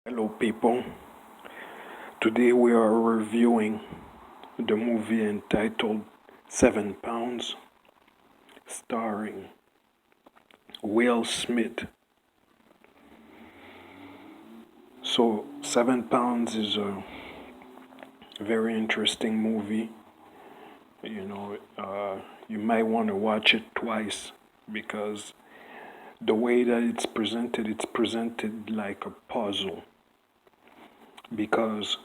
Hello, people. Today we are reviewing the movie entitled 7 Pounds, starring Will Smith. So, 7 Pounds is a very interesting movie. You might want to watch it twice because the way that it's presented like a puzzle. Because,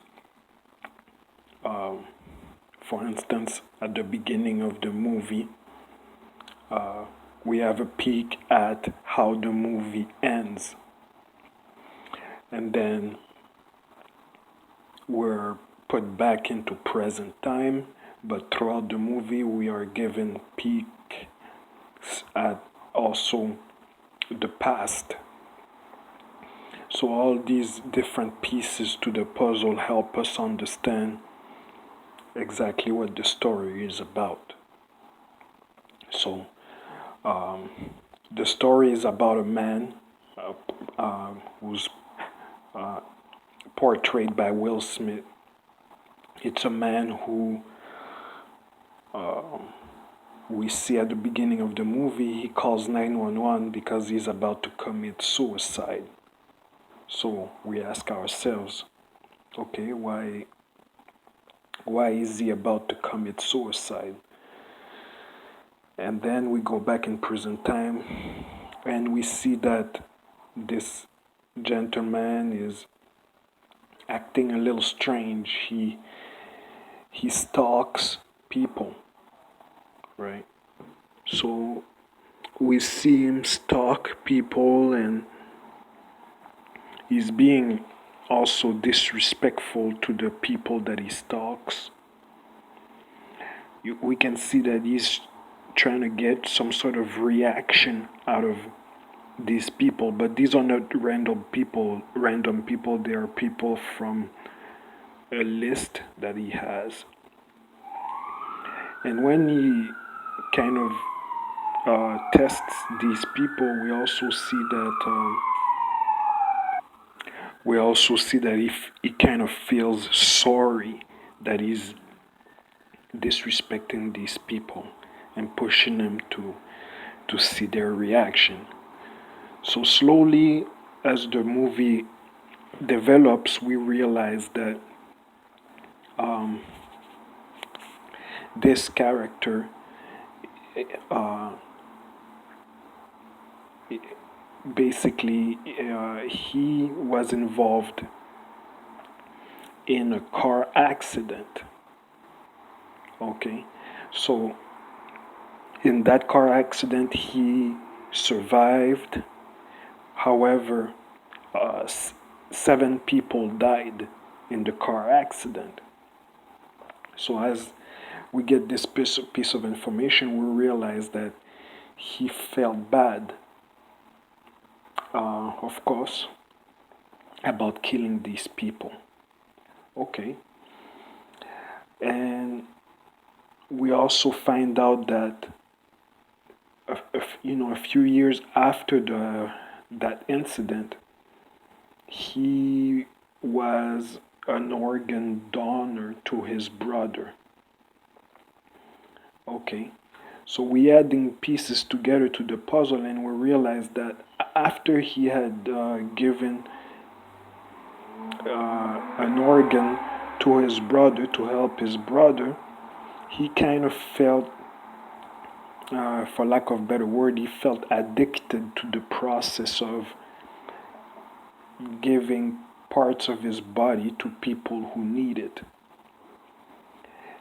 for instance, at the beginning of the movie, we have a peek at how the movie ends. And then we're put back into present time, but throughout the movie, we are given peeks at also the past. So, all these different pieces to the puzzle help us understand exactly what the story is about. So, the story is about a man who's portrayed by Will Smith. It's a man who we see at the beginning of the movie. He calls 911 because he's about to commit suicide. So we ask ourselves, okay, why is he about to commit suicide? And then we go back in present time and we see that this gentleman is acting a little strange. He stalks people, right? So we see him stalk people, and he's being also disrespectful to the people that he stalks. We can see that he's trying to get some sort of reaction out of these people, but these are not random people. They are people from a list that he has. And when he kind of tests these people, we also see that if he kind of feels sorry that he's disrespecting these people and pushing them to see their reaction. So slowly, as the movie develops, we realize that this character uh, basically he was involved in a car accident. Okay, so in that car accident he survived. However, 7 people died in the car accident. So as we get this piece of information, we realize that he felt bad, of course, about killing these people. Okay. And we also find out that a few years after that incident, he was an organ donor to his brother. Okay, so we adding pieces together to the puzzle, and we realized that after he had given an organ to his brother to help his brother, he kind of felt, for lack of a better word, he felt addicted to the process of giving parts of his body to people who need it.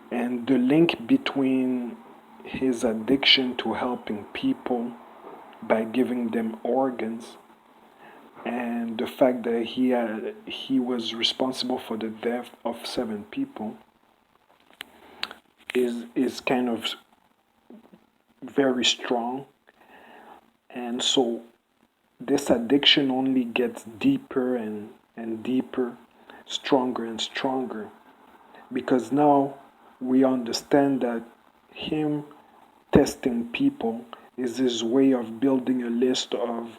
And the link between his addiction to helping people by giving them organs and the fact that he was responsible for the death of 7 people is kind of very strong. And so this addiction only gets deeper and deeper, stronger and stronger, because now we understand that him testing people is his way of building a list of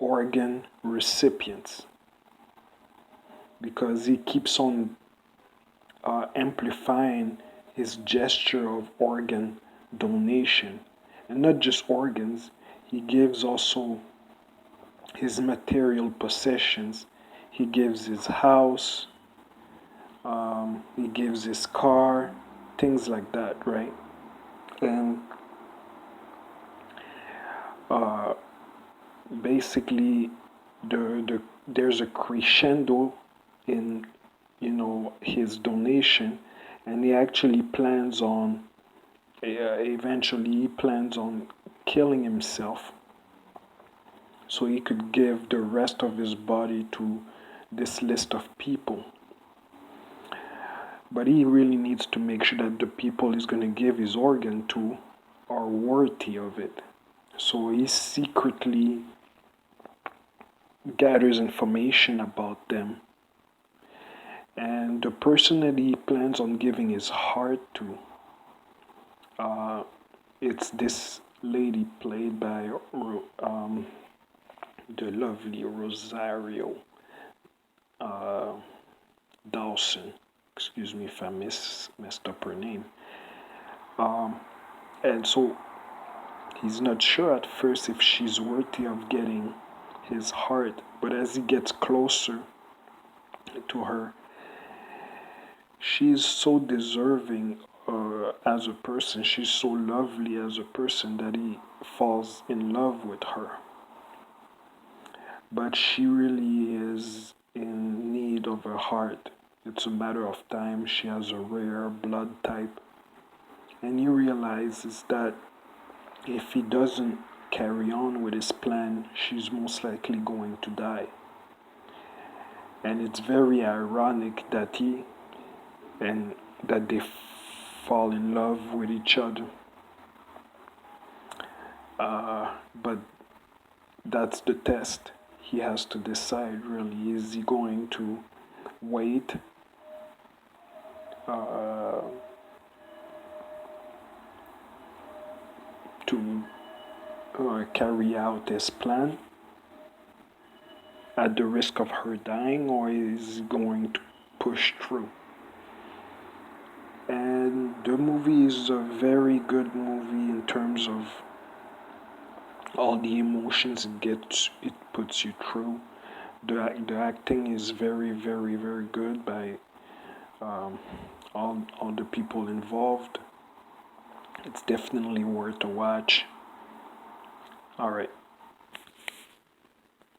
organ recipients because he keeps on amplifying his gesture of organ donation. And not just organs, he gives also his material possessions. He gives his house, he gives his car, things like that, right? And uh, basically, there's a crescendo in his donation, and he actually plans on eventually he plans on killing himself so he could give the rest of his body to this list of people. But he really needs to make sure that the people he's going to give his organ to are worthy of it. So he secretly gathers information about them. And the person that he plans on giving his heart to, it's this lady played by the lovely Rosario uh, Dawson. Excuse me if I messed up her name. And so he's not sure at first if she's worthy of getting his heart, but as he gets closer to her, she's so deserving as a person. She's so lovely as a person that he falls in love with her. But she really is in need of a heart. It's a matter of time. She has a rare blood type. And he realizes that if he doesn't carry on with his plan, she's most likely going to die. And it's very ironic that they fall in love with each other. But that's the test. He has to decide really, is he going to wait uh, to carry out his plan at the risk of her dying, or is he going to push through? And the movie is a very good movie in terms of all the emotions it puts you through. The acting is very, very, very good by um, all the people involved. It's definitely worth a watch. All right.